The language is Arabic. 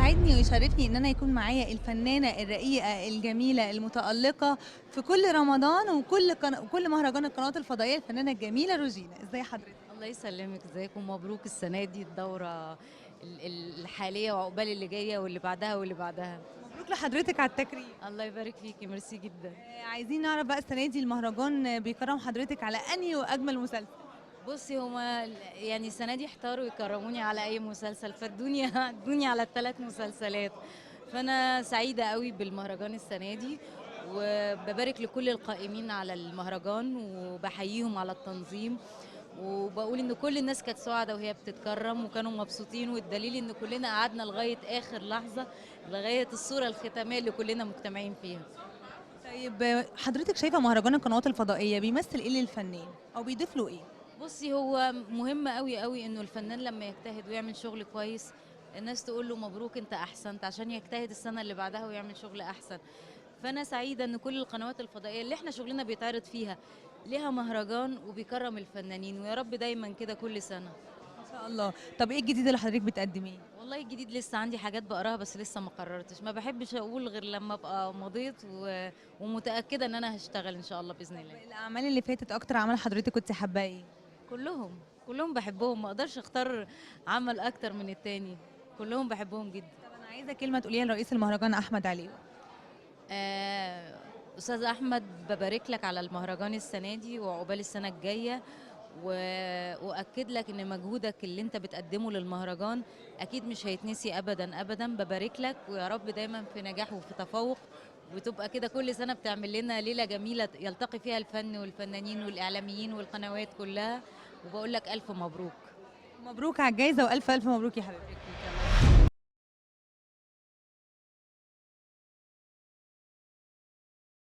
يسعدني ويشرفني ان انا يكون معايا الفنانه الرقيقه الجميله المتالقه في كل رمضان وكل مهرجان القنوات الفضائيه الفنانه الجميله روجينا. ازاي حضرتك؟ الله يسلمك، ازيك ومبروك السنة دي الدورة الحالية، وعقبال اللي جاية واللي بعدها واللي بعدها. مبروك لحضرتك على التكريم. الله يبارك فيكي، ميرسي جدا. عايزين نعرف بقى السنه دي المهرجان بيكرم حضرتك على انهي واجمل مسلسل؟ بصي، هما يعني السنة دي احتاروا يكرموني على أي مسلسل، فادوني ادوني على الثلاث مسلسلات. فأنا سعيدة قوي بالمهرجان السنة دي، وببارك لكل القائمين على المهرجان وبحييهم على التنظيم، وبقول ان كل الناس كانت سعداء وهي بتتكرم وكانوا مبسوطين، والدليل ان كلنا قعدنا لغايه اخر لحظه، لغايه الصوره الختاميه اللي كلنا مجتمعين فيها. طيب حضرتك شايفه مهرجان القنوات الفضائيه بيمثل ايه للفنان او بيضيف له ايه؟ بصي، هو مهم قوي قوي انه الفنان لما يجتهد ويعمل شغل كويس، الناس تقول له مبروك انت احسنت، عشان يجتهد السنه اللي بعدها ويعمل شغل احسن. فانا سعيده ان كل القنوات الفضائيه اللي احنا شغلنا بيتعرض فيها ليها مهرجان وبيكرم الفنانين، ويا رب دايما كده كل سنه. ما شاء الله. طب ايه الجديد اللي حضرتك بتقدميه؟ والله الجديد لسه عندي حاجات بقراها، بس لسه ما قررتش، ما بحبش اقول غير لما ابقى مضيت ومتاكده ان انا هشتغل ان شاء الله باذن الله. الاعمال اللي فاتت اكتر عمل حضرتك كنت حاباه ايه؟ كلهم كلهم بحبهم، ما اقدرش اختار عمل اكتر من التاني، كلهم بحبهم جدا. طب انا عايزه كلمه تقوليها لرئيس المهرجان احمد علي. آه، استاذ احمد، ببارك لك على المهرجان السنه دي وعقبال السنه الجايه، واكد لك ان مجهودك اللي انت بتقدمه للمهرجان اكيد مش هيتنسي ابدا ابدا. ببارك لك، ويا رب دايما في نجاح وفي تفوق، وتبقى كده كل سنه بتعمل لنا ليله جميله يلتقي فيها الفن والفنانين والاعلاميين والقنوات كلها، وبقول لك الف مبروك. مبروك على الجايزه والف الف مبروك يا حبيبتي.